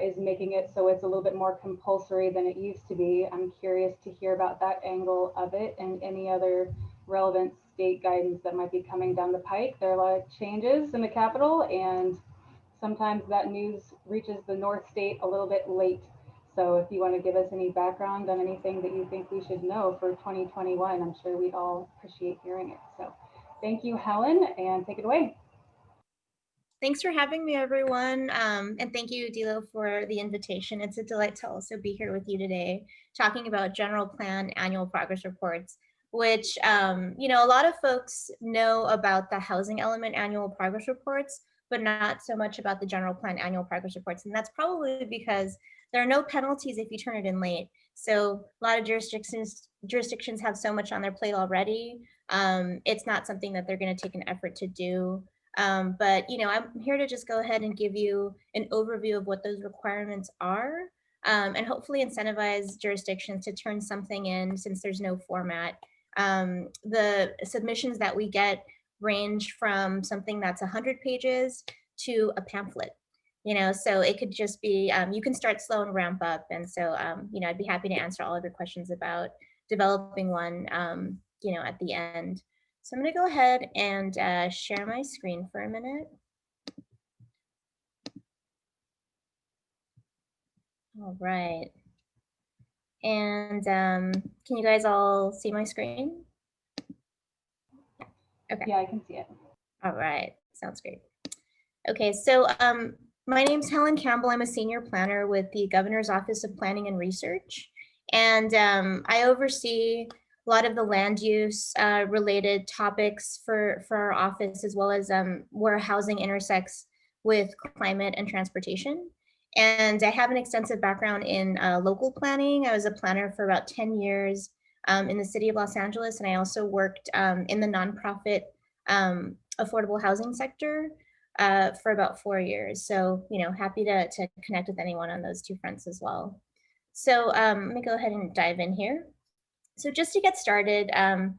is making it so it's a little bit more compulsory than it used to be. I'm curious to hear about that angle of it and any other relevant state guidance that might be coming down the pike. There are a lot of changes in the Capitol, and sometimes that news reaches the North State a little bit late. So if you want to give us any background on anything that you think we should know for 2021, I'm sure we'd all appreciate hearing it. So thank you, Helen, and take it away. Thanks for having me, everyone. And thank you, Dilo, for the invitation. It's a delight to also be here with you today, talking about General Plan Annual Progress Reports, which, you know, a lot of folks know about the housing element annual progress reports, but not so much about the General Plan Annual Progress Reports. And that's probably because there are no penalties if you turn it in late. So a lot of jurisdictions have so much on their plate already. It's not something that they're going to take an effort to do. But, you know, I'm here to just go ahead and give you an overview of what those requirements are, and hopefully incentivize jurisdictions to turn something in since there's no format. The submissions that we get range from something that's 100 pages to a pamphlet, you know, so it could just be, you can start slow and ramp up. And so, you know, I'd be happy to answer all of your questions about developing one, you know, at the end. So I'm going to go ahead and share my screen for a minute. All right. And can you guys all see my screen? Okay. Yeah, I can see it. All right. Sounds great. Okay, so my name's Helen Campbell. I'm a senior planner with the Governor's Office of Planning and Research. And I oversee a lot of the land use related topics for our office, as well as where housing intersects with climate and transportation. And I have an extensive background in local planning. I was a planner for about 10 years in the city of Los Angeles, and I also worked in the nonprofit affordable housing sector for about 4 years. So, you know, happy to connect with anyone on those two fronts as well. So let me go ahead and dive in here. So just to get started, and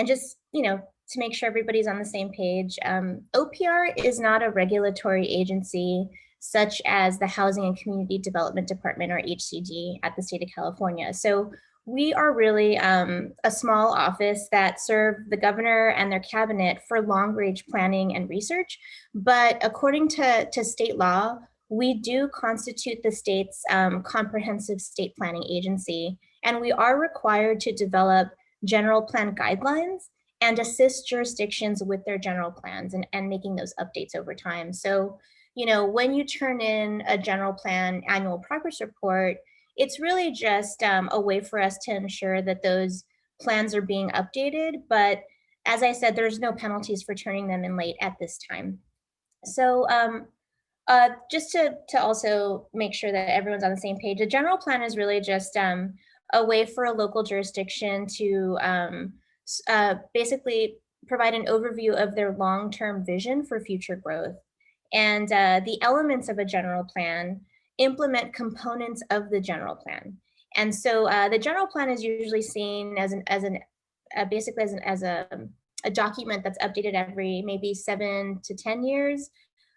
just, you know, to make sure everybody's on the same page, OPR is not a regulatory agency such as the Housing and Community Development Department, or HCD, at the state of California. So we are really a small office that serve the governor and their cabinet for long-range planning and research. But according to state law, we do constitute the state's comprehensive state planning agency, and we are required to develop general plan guidelines and assist jurisdictions with their general plans and making those updates over time. So, you know, when you turn in a general plan annual progress report, it's really just a way for us to ensure that those plans are being updated. But as I said, there's no penalties for turning them in late at this time. So just to also make sure that everyone's on the same page, a general plan is really just a way for a local jurisdiction to basically provide an overview of their long-term vision for future growth. And the elements of a general plan implement components of the general plan. And so the general plan is usually seen as a document that's updated every maybe 7 to 10 years.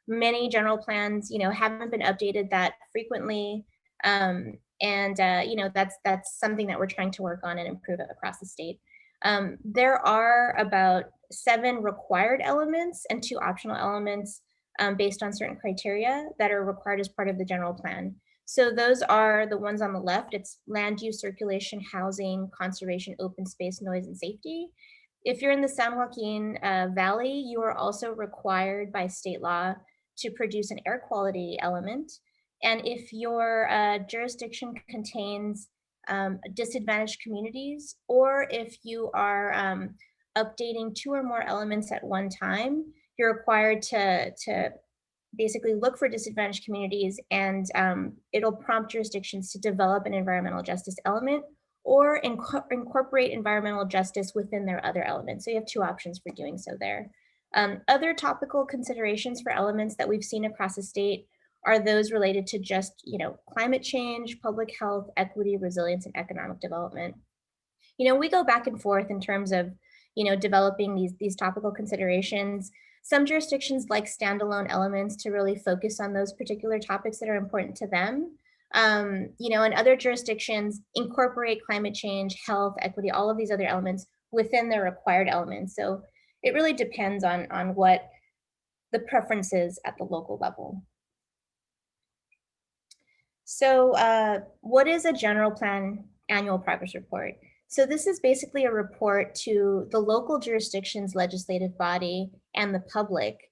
Many general plans, you know, haven't been updated that frequently. You know, that's something that we're trying to work on and improve across the state. There are about 7 required elements and 2 optional elements based on certain criteria that are required as part of the general plan. So those are the ones on the left. It's land use, circulation, housing, conservation, open space, noise, and safety. If you're in the San Joaquin Valley, you are also required by state law to produce an air quality element. And if your jurisdiction contains disadvantaged communities, or if you are updating 2 or more elements at one time, you're required to basically look for disadvantaged communities, and it'll prompt jurisdictions to develop an environmental justice element or incorporate environmental justice within their other elements. So you have 2 options for doing so there. Other topical considerations for elements that we've seen across the state are those related to just, you know, climate change, public health, equity, resilience, and economic development. You know, we go back and forth in terms of, you know, developing these topical considerations. Some jurisdictions like standalone elements to really focus on those particular topics that are important to them. You know, and other jurisdictions incorporate climate change, health, equity, all of these other elements within their required elements. So it really depends on what the preference is at the local level. So what is a general plan annual progress report? So this is basically a report to the local jurisdiction's legislative body and the public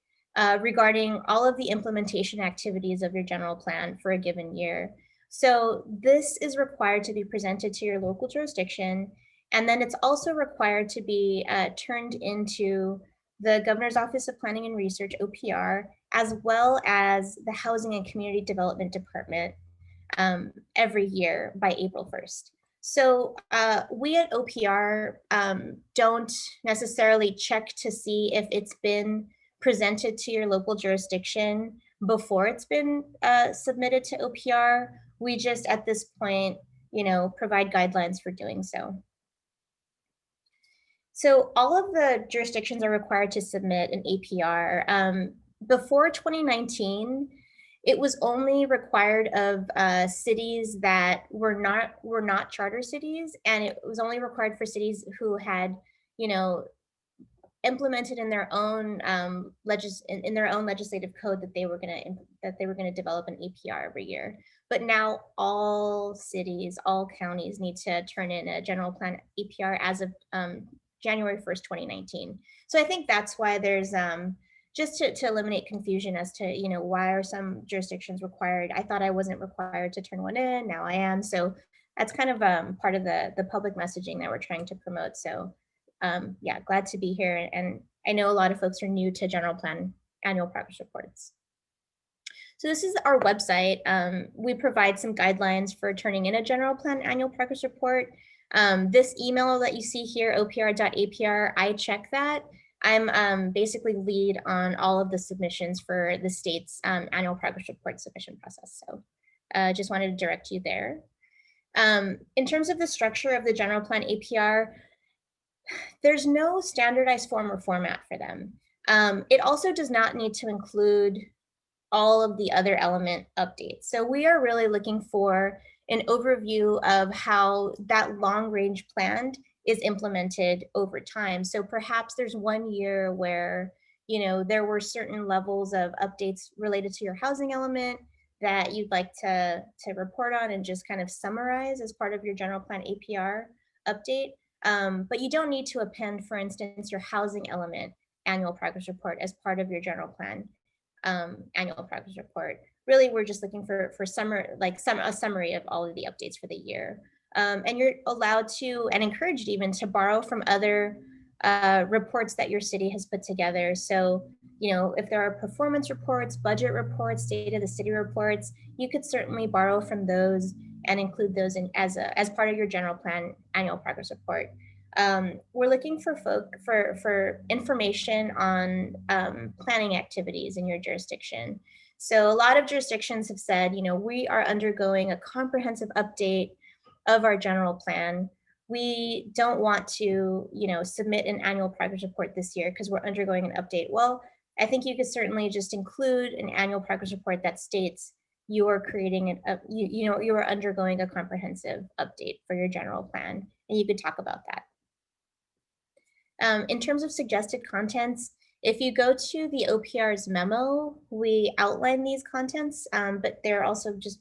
regarding all of the implementation activities of your general plan for a given year. So this is required to be presented to your local jurisdiction, and then it's also required to be turned into the Governor's Office of Planning and Research, OPR, as well as the Housing and Community Development Department every year by April 1st. So we at OPR don't necessarily check to see if it's been presented to your local jurisdiction before it's been submitted to OPR. We just at this point, you know, provide guidelines for doing so. So all of the jurisdictions are required to submit an APR. Before 2019, it was only required of cities that were not charter cities, and it was only required for cities who had, you know, implemented in their own legislative code that they were going to develop an APR every year. But now all cities, all counties need to turn in a general plan APR as of January 1st, 2019. So I think that's why there's just to eliminate confusion as to, you know, why are some jurisdictions required? I thought I wasn't required to turn one in, now I am. So that's kind of part of the public messaging that we're trying to promote. So yeah, glad to be here. And I know a lot of folks are new to general plan annual progress reports. So this is our website. We provide some guidelines for turning in a general plan annual progress report. This email that you see here, opr.apr, I check that. I'm basically lead on all of the submissions for the state's annual progress report submission process. So just wanted to direct you there. In terms of the structure of the general plan APR, there's no standardized form or format for them. It also does not need to include all of the other element updates. So we are really looking for an overview of how that long range plan is implemented over time. So perhaps there's 1 year where, you know, there were certain levels of updates related to your housing element that you'd like to report on and just kind of summarize as part of your general plan APR update. But you don't need to append, for instance, your housing element annual progress report as part of your general plan annual progress report. Really, we're just looking for a summary of all of the updates for the year. And you're allowed to, and encouraged even, to borrow from other reports that your city has put together. So, you know, if there are performance reports, budget reports, state of the city reports, you could certainly borrow from those and include those in as part of your general plan annual progress report. We're looking for information on planning activities in your jurisdiction. So a lot of jurisdictions have said, you know, we are undergoing a comprehensive update of our general plan. We don't want to, you know, submit an annual progress report this year because we're undergoing an update. Well, I think you could certainly just include an annual progress report that states you are creating you are undergoing a comprehensive update for your general plan, and you could talk about that. In terms of suggested contents, if you go to the OPR's memo, we outline these contents, but they're also just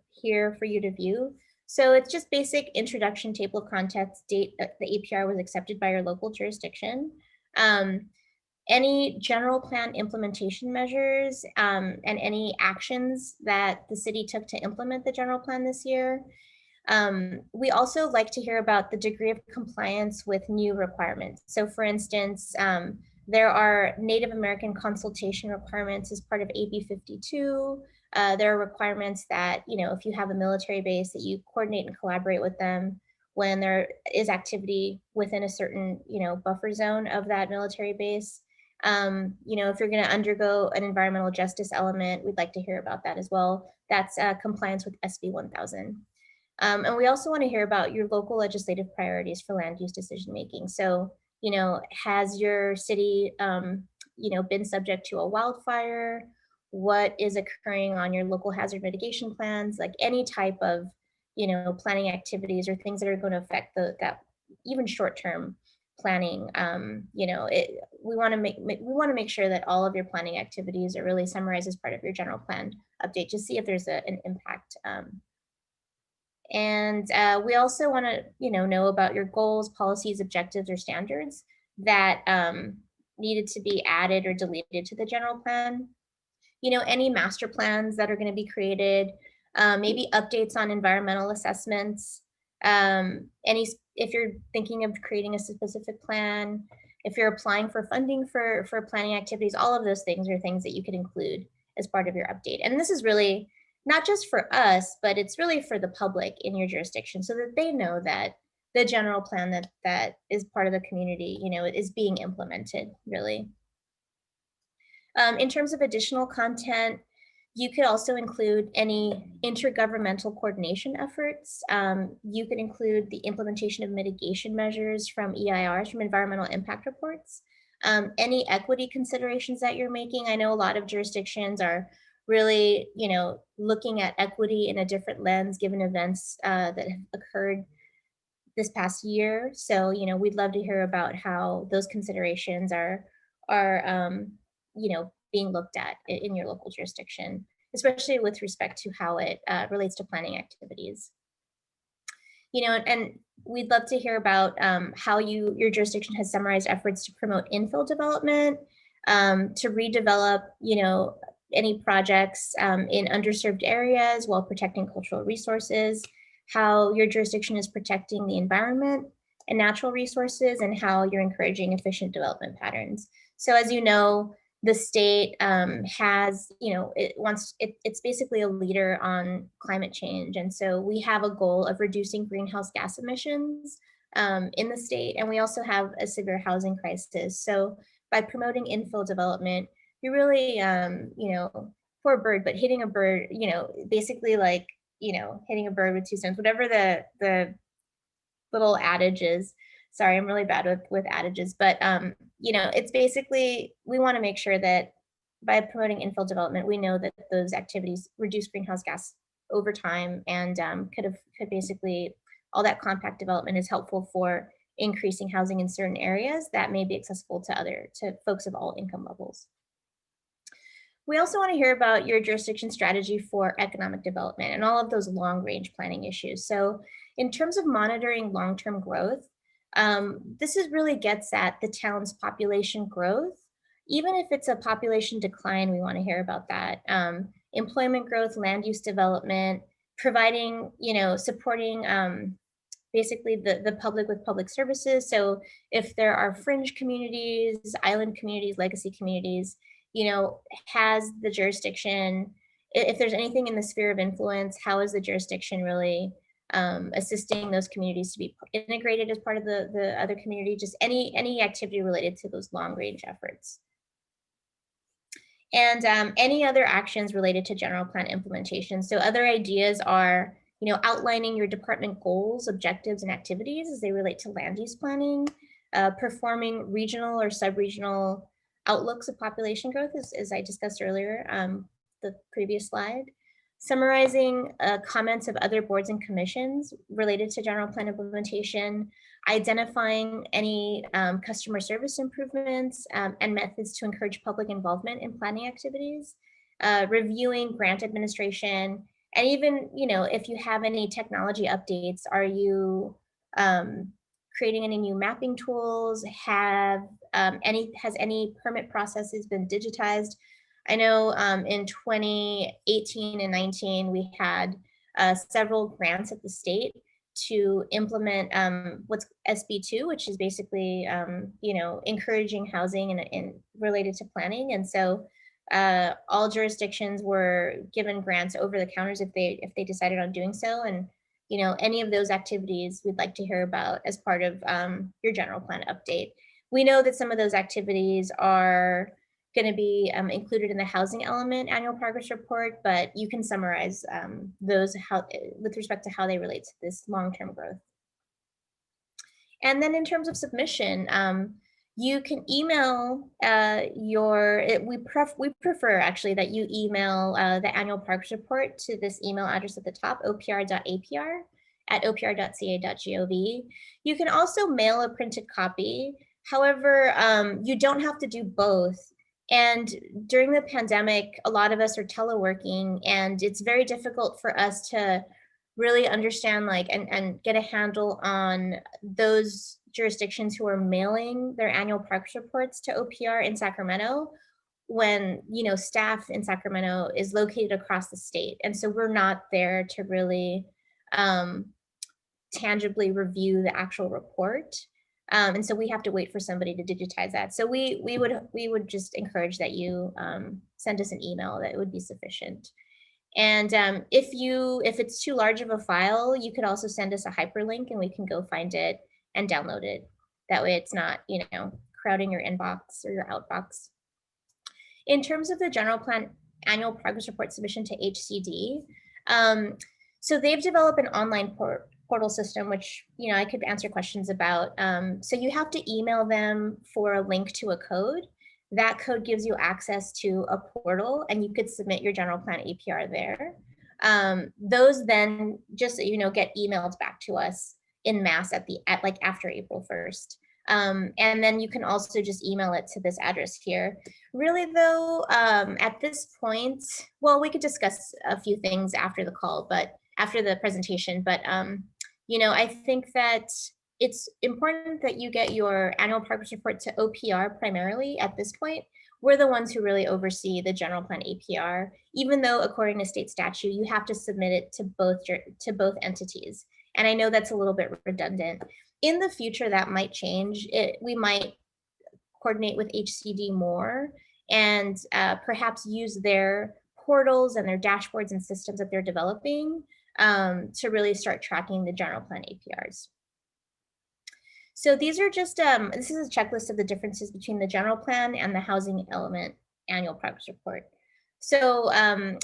here for you to view. So it's just basic introduction, table of contents, date that the APR was accepted by your local jurisdiction, any general plan implementation measures, and any actions that the city took to implement the general plan this year. We also like to hear about the degree of compliance with new requirements. So for instance, there are Native American consultation requirements as part of AB 52. There are requirements that, you know, if you have a military base, that you coordinate and collaborate with them when there is activity within a certain, you know, buffer zone of that military base. You know, if you're going to undergo an environmental justice element, we'd like to hear about that as well. That's compliance with SB 1000. And we also want to hear about your local legislative priorities for land use decision making. So, you know, has your city, been subject to a wildfire, what is occurring on your local hazard mitigation plans, like any type of, planning activities or things that are going to affect that even short-term planning. We want to make sure that all of your planning activities are really summarized as part of your general plan update to see if there's an impact. And we also want to, know about your goals, policies, objectives, or standards that needed to be added or deleted to the general plan. Any master plans that are going to be created, maybe updates on environmental assessments, if you're thinking of creating a specific plan, if you're applying for funding for planning activities, all of those things are things that you could include as part of your update. And this is really not just for us, but it's really for the public in your jurisdiction so that they know that the general plan that is part of the community, is being implemented, really. In terms of additional content, you could also include any intergovernmental coordination efforts. You could include the implementation of mitigation measures from EIRs, from environmental impact reports. Any equity considerations that you're making. I know a lot of jurisdictions are really, looking at equity in a different lens given events that have occurred this past year. So, we'd love to hear about how those considerations are being looked at in your local jurisdiction, especially with respect to how it relates to planning activities. And we'd love to hear about how your jurisdiction has summarized efforts to promote infill development, to redevelop, any projects in underserved areas while protecting cultural resources, how your jurisdiction is protecting the environment and natural resources, and how you're encouraging efficient development patterns. So as you know, the state has, it's basically a leader on climate change. And so we have a goal of reducing greenhouse gas emissions in the state. And we also have a severe housing crisis. So by promoting infill development, you're really, poor bird, but hitting a bird, basically like, hitting a bird with two stones, whatever the little adage is. Sorry, I'm really bad with adages, but it's basically, we want to make sure that by promoting infill development, we know that those activities reduce greenhouse gas over time, and could basically, all that compact development is helpful for increasing housing in certain areas that may be accessible to folks of all income levels. We also want to hear about your jurisdiction strategy for economic development and all of those long-range planning issues. So in terms of monitoring long-term growth, this really gets at the town's population growth. Even if it's a population decline, we want to hear about that. Employment growth, land use development, providing, supporting basically the public with public services. So if there are fringe communities, island communities, legacy communities, has the jurisdiction, if there's anything in the sphere of influence, how is the jurisdiction really assisting those communities to be integrated as part of the other community, just any activity related to those long range efforts. And any other actions related to general plan implementation. So other ideas are, outlining your department goals, objectives, and activities as they relate to land use planning, performing regional or sub-regional outlooks of population growth, as I discussed earlier, the previous slide. Summarizing comments of other boards and commissions related to general plan implementation, identifying any customer service improvements and methods to encourage public involvement in planning activities, reviewing grant administration, and even, if you have any technology updates, are you creating any new mapping tools? Has any permit processes been digitized? I know in 2018 and 19, we had several grants at the state to implement what's SB2, which is basically, encouraging housing and related to planning. And so all jurisdictions were given grants over the counters if they decided on doing so. And, any of those activities we'd like to hear about as part of your general plan update. We know that some of those activities are going to be included in the housing element annual progress report, but you can summarize those with respect to how they relate to this long-term growth. And then in terms of submission, you can email we prefer actually that you email the annual progress report to this email address at the top, opr.apr@opr.ca.gov. You can also mail a printed copy. However, you don't have to do both. And during the pandemic, a lot of us are teleworking, and it's very difficult for us to really understand and get a handle on those jurisdictions who are mailing their annual progress reports to OPR in Sacramento when staff in Sacramento is located across the state. And so we're not there to really tangibly review the actual report. And so we have to wait for somebody to digitize that. So we would just encourage that you send us an email. That would be sufficient. And if it's too large of a file, you could also send us a hyperlink and we can go find it and download it. That way it's not, crowding your inbox or your outbox. In terms of the general plan annual progress report submission to HCD, so they've developed an online portal system, which, I could answer questions about. So you have to email them for a link to a code. That code gives you access to a portal and you could submit your general plan APR there. Those then just, get emailed back to us in mass after April 1st. And then you can also just email it to this address here. Really though, at this point, well, we could discuss a few things after the call, but after the presentation, but I think that it's important that you get your annual progress report to OPR primarily at this point. We're the ones who really oversee the general plan APR, even though according to state statute, you have to submit it to both entities. And I know that's a little bit redundant. In the future, that might change. We might coordinate with HCD more and perhaps use their portals and their dashboards and systems that they're developing to really start tracking the general plan APRs. So these are just, this is a checklist of the differences between the general plan and the housing element annual progress report. So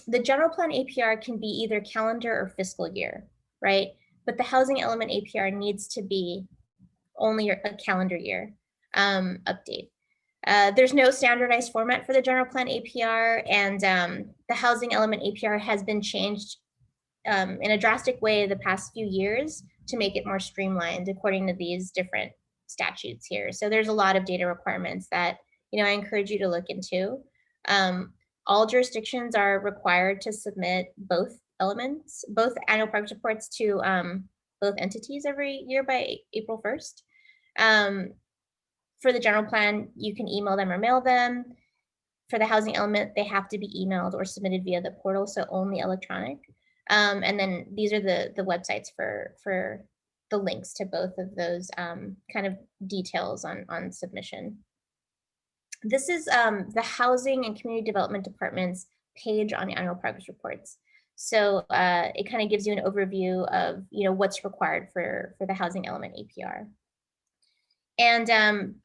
the general plan APR can be either calendar or fiscal year, right? But the housing element APR needs to be only a calendar year update. There's no standardized format for the general plan APR, and the housing element APR has been changed in a drastic way the past few years to make it more streamlined according to these different statutes here. So there's a lot of data requirements that I encourage you to look into. All jurisdictions are required to submit both elements, both annual progress reports to both entities every year by April 1st. For the general plan, you can email them or mail them. For the housing element, they have to be emailed or submitted via the portal, so only electronic. And then these are the websites for the links to both of those kind of details on submission. This is the Housing and Community Development Department's page on annual progress reports. So it kind of gives you an overview of what's required for the housing element APR. And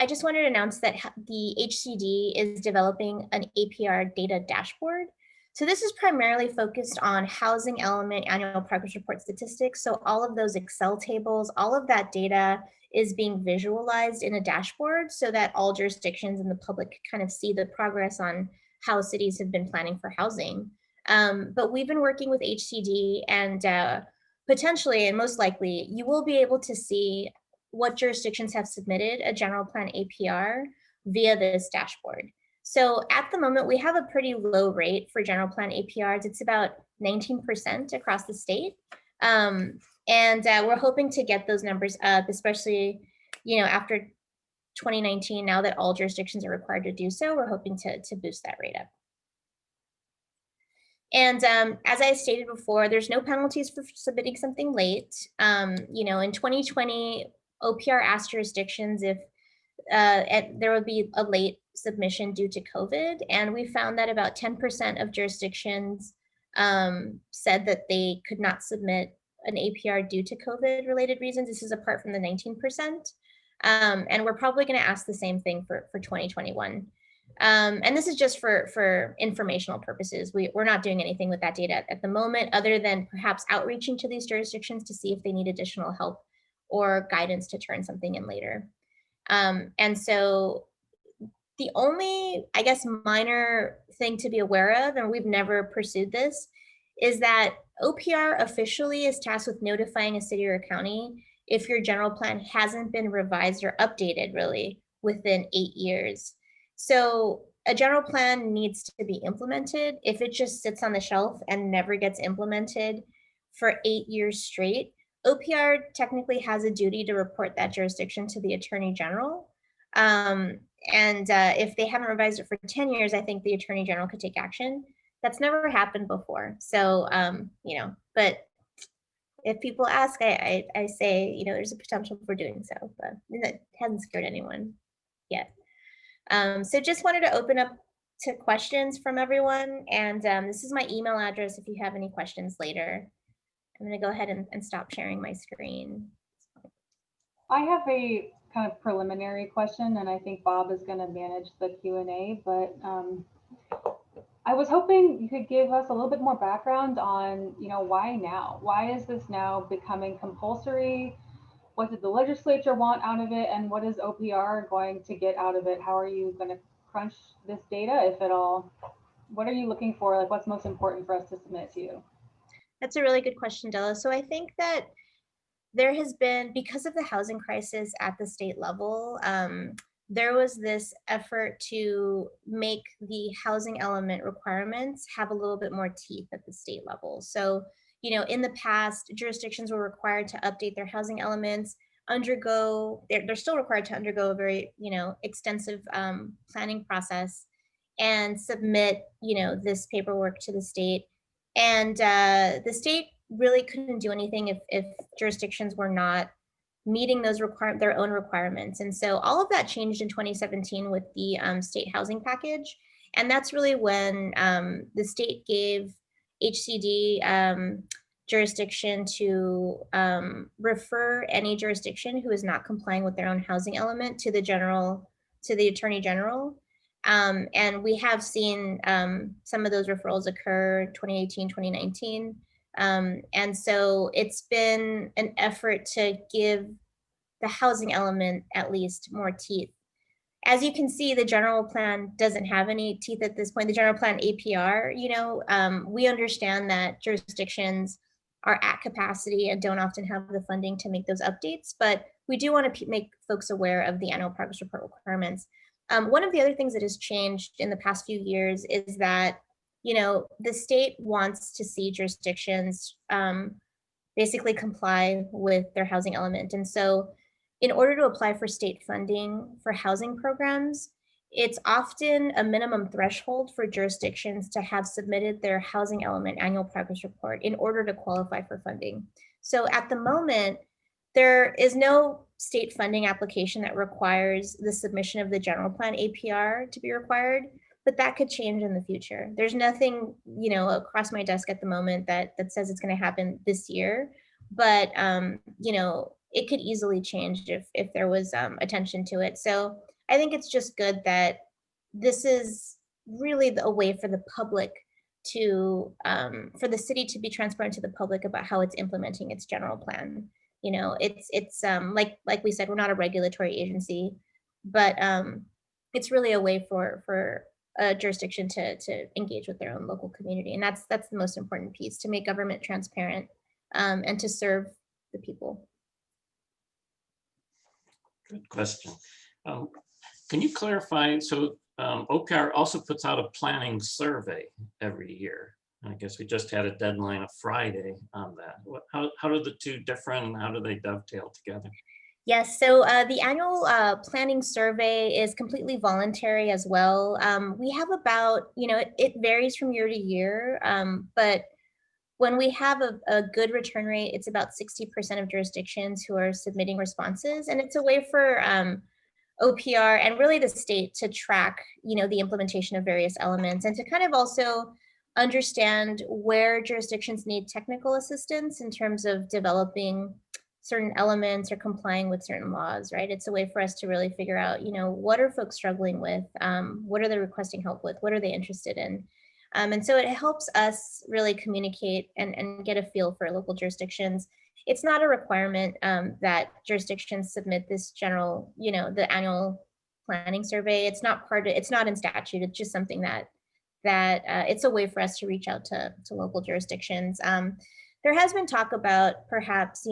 I just wanted to announce that the HCD is developing an APR data dashboard. So this is primarily focused on housing element annual progress report statistics. So all of those Excel tables, all of that data is being visualized in a dashboard so that all jurisdictions and the public kind of see the progress on how cities have been planning for housing. But we've been working with HCD, and potentially and most likely you will be able to see what jurisdictions have submitted a general plan APR via this dashboard. So at the moment, we have a pretty low rate for general plan APRs. It's about 19% across the state. And we're hoping to get those numbers up, especially, after 2019, now that all jurisdictions are required to do so, we're hoping to boost that rate up. And as I stated before, there's no penalties for submitting something late. In 2020, OPR asked jurisdictions if there would be a late submission due to COVID, and we found that about 10% of jurisdictions said that they could not submit an APR due to COVID related reasons. This is apart from the 19%. And we're probably going to ask the same thing for 2021. And this is just for informational purposes. We're not doing anything with that data at the moment, other than perhaps outreaching to these jurisdictions to see if they need additional help or guidance to turn something in later. And so the only, I guess, minor thing to be aware of, and we've never pursued this, is that OPR officially is tasked with notifying a city or a county if your general plan hasn't been revised or updated really within 8 years. So a general plan needs to be implemented. If it just sits on the shelf and never gets implemented for 8 years straight, OPR technically has a duty to report that jurisdiction to the Attorney General. And if they haven't revised it for 10 years, I think the Attorney General could take action. That's never happened before. So, you know, but if people ask, I say, you know, there's a potential for doing so, but that hasn't scared anyone yet. So just wanted to open up to questions from everyone. And this is my email address if you have any questions later. I'm going to go ahead and stop sharing my screen. I have a kind of preliminary question, and I think Bob is going to manage the Q&A, but I was hoping you could give us a little bit more background on, you know, why now? Why is this now becoming compulsory? What did the legislature want out of it, and what is OPR going to get out of it? How are you going to crunch this data, if at all? What are you looking for? Like, what's most important for us to submit to you? That's a really good question, Della. So I think that there has been, because of the housing crisis at the state level, there was this effort to make the housing element requirements have a little bit more teeth at the state level. So, you know, in the past, jurisdictions were required to update their housing elements, they're still required to undergo a very, you know, extensive planning process and submit, you know, this paperwork to the state. And the state really couldn't do anything if jurisdictions were not meeting those their own requirements. And so all of that changed in 2017 with the state housing package. And that's really when the state gave HCD jurisdiction to refer any jurisdiction who is not complying with their own housing element to the Attorney General. And we have seen some of those referrals occur 2018, 2019. And so it's been an effort to give the housing element at least more teeth. As you can see, the general plan doesn't have any teeth at this point. The general plan APR, you know, we understand that jurisdictions are at capacity and don't often have the funding to make those updates, but we do want to make folks aware of the annual progress report requirements. One of the other things that has changed in the past few years is that, you know, the state wants to see jurisdictions basically comply with their housing element. And so in order to apply for state funding for housing programs, it's often a minimum threshold for jurisdictions to have submitted their housing element annual progress report in order to qualify for funding. So at the moment, there is no state funding application that requires the submission of the general plan APR to be required, but that could change in the future. There's nothing, you know, across my desk at the moment that says it's going to happen this year, but you know, it could easily change if there was attention to it. So I think it's just good that this is really a way for the public to, for the city to be transparent to the public about how it's implementing its general plan. You know, it's like we said, we're not a regulatory agency, but it's really a way for a jurisdiction to engage with their own local community, and that's the most important piece, to make government transparent and to serve the people. Good question. Can you clarify? So OPR also puts out a planning survey every year. I guess we just had a deadline of Friday on that. How do the two differ and how do they dovetail together? Yes, so the annual planning survey is completely voluntary as well. We have about, you know, it varies from year to year, but when we have a good return rate, it's about 60% of jurisdictions who are submitting responses. And it's a way for OPR and really the state to track, you know, the implementation of various elements and to kind of also understand where jurisdictions need technical assistance in terms of developing certain elements or complying with certain laws, right? It's a way for us to really figure out, you know, what are folks struggling with? What are they requesting help with? What are they interested in? And so it helps us really communicate and get a feel for local jurisdictions. it's not a requirement that jurisdictions submit this general, the annual planning survey. It's not it's not in statute. It's just something that it's a way for us to reach out to local jurisdictions. There has been talk about perhaps,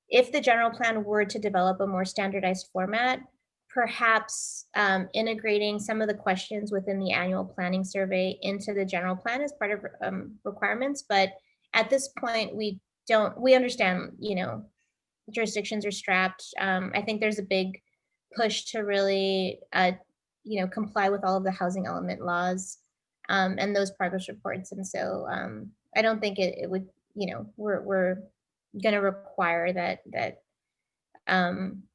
if the general plan were to develop a more standardized format, perhaps integrating some of the questions within the annual planning survey into the general plan as part of requirements. But at this point, we understand, jurisdictions are strapped. I think there's a big push to really, comply with all of the housing element laws and those progress reports. And so I don't think it would, we're going to require that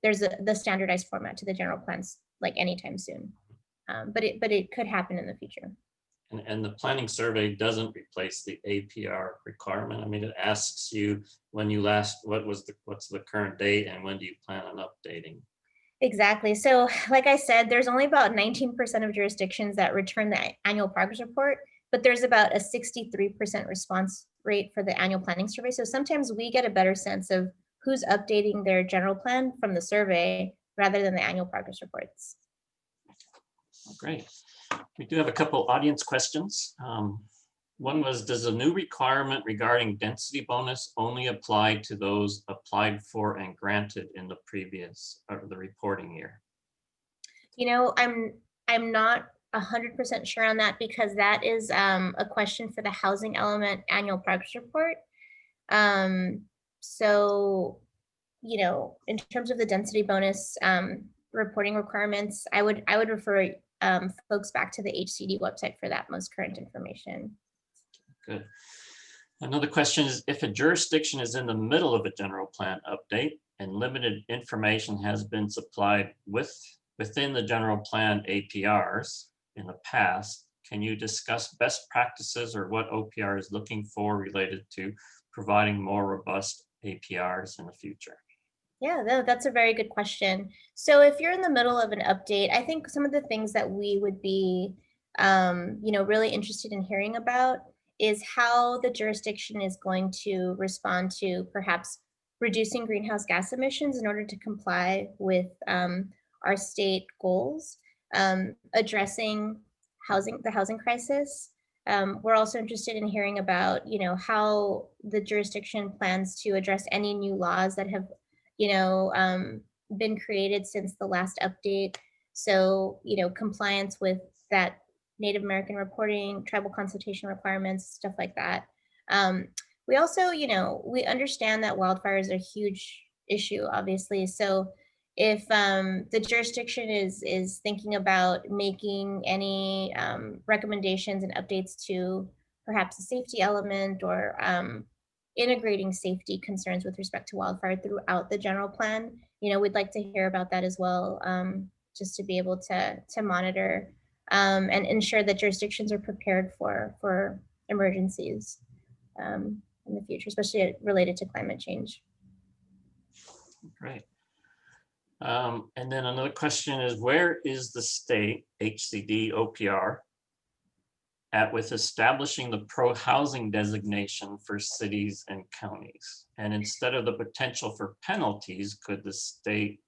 there's the standardized format to the general plans like anytime soon. But it could happen in the future. And the planning survey doesn't replace the APR requirement. I mean, it asks you when you last, what's the current date and when do you plan on updating? Exactly. So like I said, there's only about 19% of jurisdictions that return the annual progress report, but there's about a 63% response rate for the annual planning survey. So sometimes we get a better sense of who's updating their general plan from the survey rather than the annual progress reports. Great. We do have a couple audience questions. One was, does a new requirement regarding density bonus only apply to those applied for and granted in the previous or the reporting year? I'm not 100% sure on that, because that is a question for the housing element annual progress report. So, in terms of the density bonus reporting requirements, I would refer folks back to the HCD website for that most current information. Good. Another question is, if a jurisdiction is in the middle of a general plan update and limited information has been supplied within the general plan APRs in the past, can you discuss best practices or what OPR is looking for related to providing more robust APRs in the future? Yeah, that's a very good question. So if you're in the middle of an update, I think some of the things that we would be, really interested in hearing about is how the jurisdiction is going to respond to perhaps reducing greenhouse gas emissions in order to comply with our state goals, addressing the housing crisis. We're also interested in hearing about, how the jurisdiction plans to address any new laws that have, been created since the last update. So, compliance with that Native American reporting, tribal consultation requirements, stuff like that. We also, we understand that wildfires are a huge issue, obviously. So if the jurisdiction is thinking about making any recommendations and updates to perhaps a safety element or integrating safety concerns with respect to wildfire throughout the general plan, we'd like to hear about that as well, just to be able to monitor and ensure that jurisdictions are prepared for emergencies in the future, especially related to climate change. Great. And then another question is, where is the state HCD OPR at with establishing the pro-housing designation for cities and counties? And instead of the potential for penalties, could the state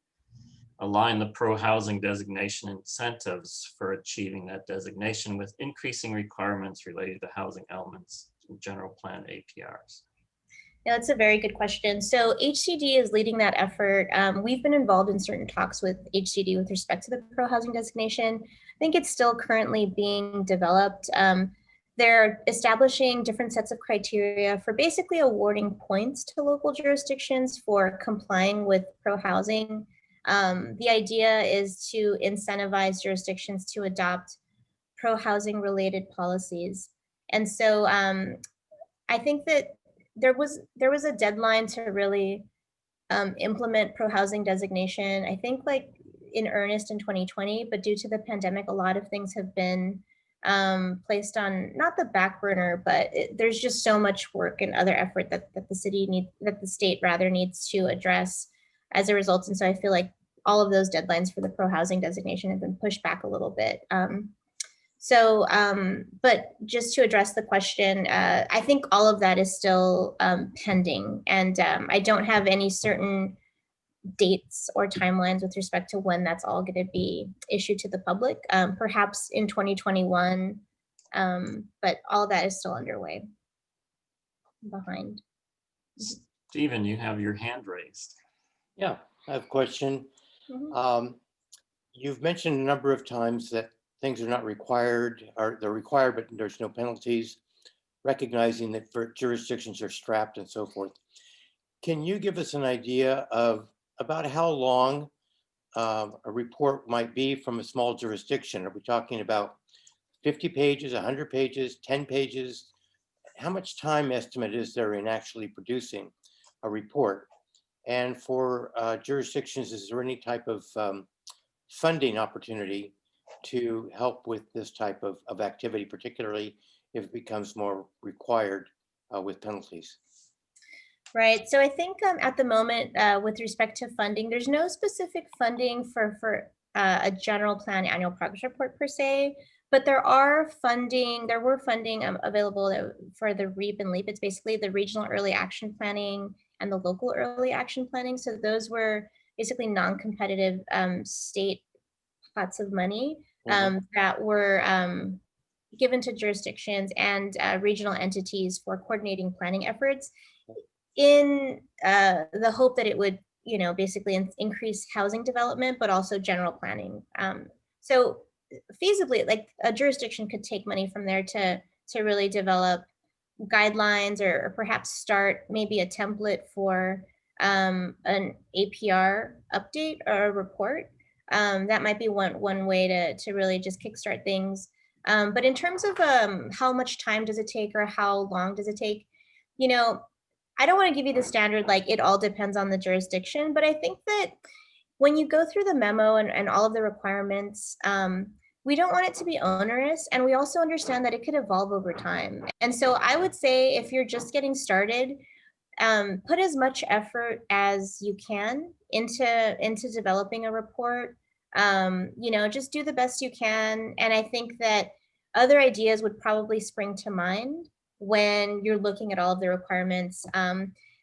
align the pro-housing designation incentives for achieving that designation with increasing requirements related to housing elements in general plan APRs? Yeah, that's a very good question. So HCD is leading that effort. We've been involved in certain talks with HCD with respect to the pro-housing designation. I think it's still currently being developed. They're establishing different sets of criteria for basically awarding points to local jurisdictions for complying with pro-housing. The idea is to incentivize jurisdictions to adopt pro-housing related policies. And so I think that there was a deadline to really implement pro-housing designation, I think like in earnest in 2020, but due to the pandemic, a lot of things have been placed on not the back burner, but there's just so much work and other effort that the state rather needs to address as a result. And so I feel like all of those deadlines for the pro-housing designation have been pushed back a little bit. So, but just to address the question, I think all of that is still pending, and I don't have any certain dates or timelines with respect to when that's all going to be issued to the public, perhaps in 2021, but all that is still underway behind. Stephen, you have your hand raised. Yeah, I have a question. You've mentioned a number of times that things are not required, or they're required, but there's no penalties, recognizing that for jurisdictions are strapped and so forth. Can you give us an idea of about how long a report might be from a small jurisdiction? Are we talking about 50 pages, 100 pages, 10 pages? How much time estimate is there in actually producing a report? And for jurisdictions, is there any type of funding opportunity to help with this type of activity, particularly if it becomes more required with penalties? Right. So I think at the moment, with respect to funding, there's no specific funding for a general plan annual progress report per se, but there were funding available for the REAP and LEAP. It's basically the regional early action planning and the local early action planning. So those were basically non-competitive state pots of money that were given to jurisdictions and regional entities for coordinating planning efforts, in the hope that it would, basically increase housing development, but also general planning. So feasibly, like a jurisdiction could take money from there to really develop guidelines, or perhaps start maybe a template for an APR update or a report. That might be one way to really just kickstart things. But in terms of how much time does it take, or how long does it take, I don't want to give you the standard, like it all depends on the jurisdiction, but I think that when you go through the memo and all of the requirements, we don't want it to be onerous. And we also understand that it could evolve over time. And so I would say if you're just getting started, put as much effort as you can into developing a report. Just do the best you can. And I think that other ideas would probably spring to mind when you're looking at all of the requirements.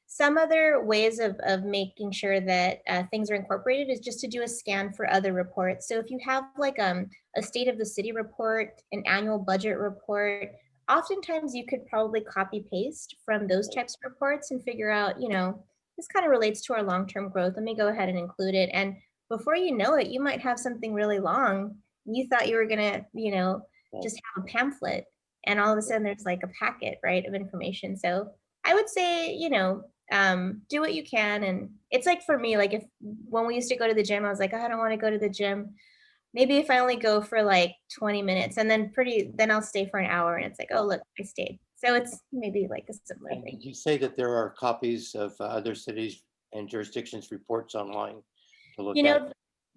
Some other ways of making sure that things are incorporated is just to do a scan for other reports. So if you have like a state of the city report, an annual budget report, oftentimes you could probably copy paste from those types of reports and figure out, this kind of relates to our long-term growth. Let me go ahead and include it. And before you know it, you might have something really long. You thought you were gonna, just have a pamphlet, and all of a sudden there's like a packet, right, of information. So I would say, do what you can. And it's like for me, like when we used to go to the gym, I was like, oh, I don't want to go to the gym. Maybe if I only go for like 20 minutes, and then I'll stay for an hour, and it's like, oh, look, I stayed. So it's maybe like a similar And thing. did you say that there are copies of other cities and jurisdictions reports online to look at?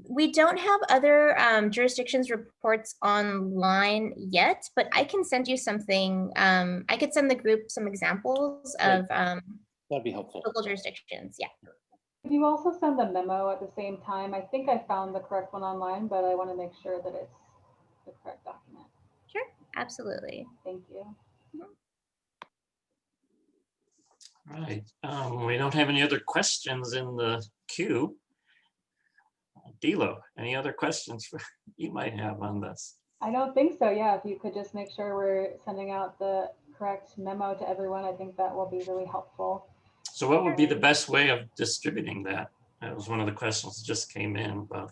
We don't have other jurisdictions reports online yet, but I can send you something. I could send the group some examples of That'd be helpful. local jurisdictions. Yeah. Could you also send the memo at the same time? I think I found the correct one online, but I want to make sure that it's the correct document. Sure, absolutely. Thank you. All right, we don't have any other questions in the queue. Dilo, any other questions you might have on this? I don't think so. Yeah, if you could just make sure we're sending out the correct memo to everyone, I think that will be really helpful. So what would be the best way of distributing that? That was one of the questions that just came in about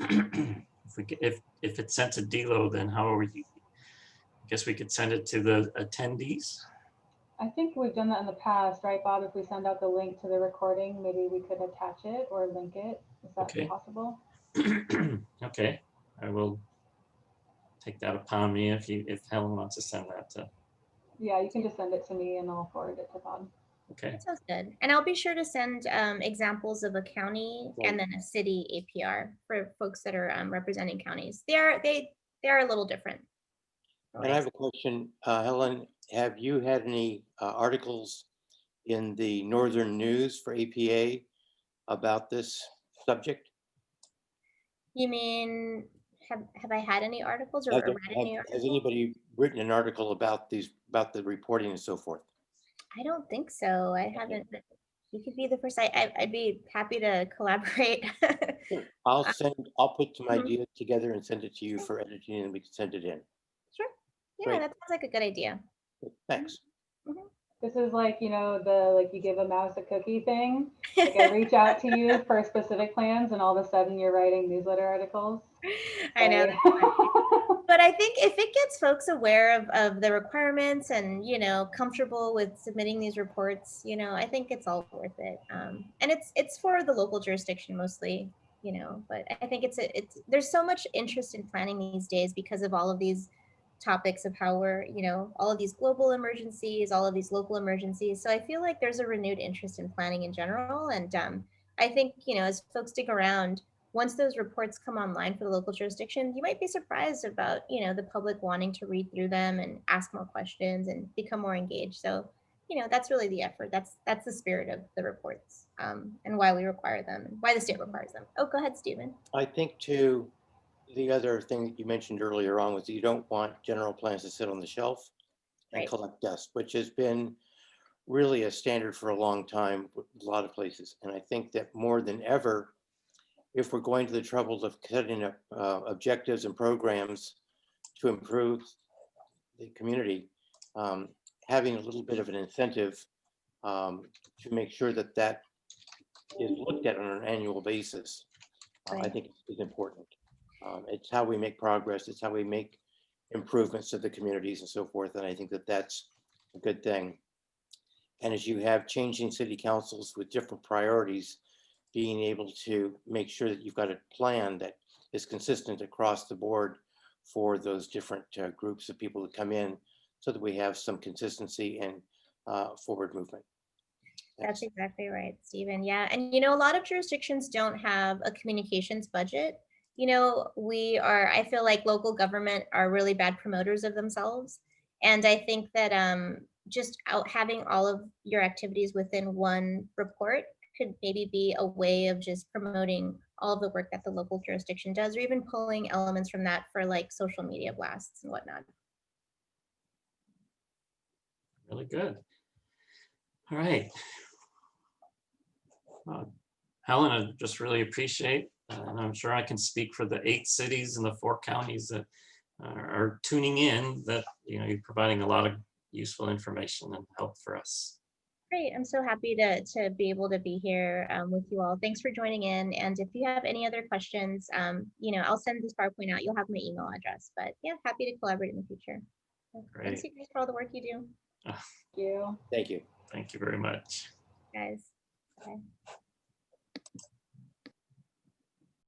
if it's sent to Dilo, then how are we? I guess we could send it to the attendees. I think we've done that in the past, right, Bob? If we send out the link to the recording, maybe we could attach it or link it. Is that possible? Okay, I will take that upon me if Helen wants to send that to. Yeah, you can just send it to me and I'll forward it to Bob. Okay. That sounds good. And I'll be sure to send examples of a county and then a city APR for folks that are representing counties. They are a little different. And I have a question, Helen. Have you had any articles in the Northern News for APA about this subject? You mean have I had any articles or Has, read any has articles? anybody written an article about about the reporting and so forth? I don't think so. I haven't. But you could be the first. I'd be happy to collaborate. Sure. I'll put some Mhm. ideas together and send it to you for editing, and we can send it in. Sure. Yeah, Great. that sounds like a good idea. Thanks. This is like, you know, like you give a mouse a cookie thing. Like I reach out to you for specific plans and all of a sudden you're writing newsletter articles. I know. Sorry. But I think if it gets folks aware of the requirements and, comfortable with submitting these reports, I think it's all worth it. And it's for the local jurisdiction mostly, but I think there's so much interest in planning these days because of all of these topics of how we're, all of these global emergencies, all of these local emergencies. So I feel like there's a renewed interest in planning in general. And I think, as folks stick around, once those reports come online for the local jurisdiction, you might be surprised about, the public wanting to read through them and ask more questions and become more engaged. So, that's really the effort. That's the spirit of the reports, and why we require them and why the state requires them. Oh, go ahead, Stephen. I think too, the other thing that you mentioned earlier on was that you don't want general plans to sit on the shelf and Right. collect dust, which has been really a standard for a long time with a lot of places. And I think that more than ever, if we're going to the trouble of setting up objectives and programs to improve the community, having a little bit of an incentive to make sure that that is looked at on an annual basis, I Right. think is important. It's how we make progress. It's how we make improvements to the communities and so forth. And I think that that's a good thing. And as you have changing city councils with different priorities, being able to make sure that you've got a plan that is consistent across the board for those different groups of people that come in, so that we have some consistency and forward movement. That's Thanks. exactly right, Stephen. Yeah. And, a lot of jurisdictions don't have a communications budget. I feel like local government are really bad promoters of themselves. And I think that just having all of your activities within one report could maybe be a way of just promoting all of the work that the local jurisdiction does, or even pulling elements from that for like social media blasts and whatnot. Really good. All right. Helen, I just really appreciate, and I'm sure I can speak for the 8 cities and the 4 counties that are tuning in, that you're providing a lot of useful information and help for us. Great. I'm so happy to be able to be here with you all. Thanks for joining in. And if you have any other questions, I'll send this PowerPoint out. You'll have my email address. But yeah, happy to collaborate in the future. Great. Thanks, you guys, for all the work you do. Thank you. Thank you. Thank you very much. Guys. Bye.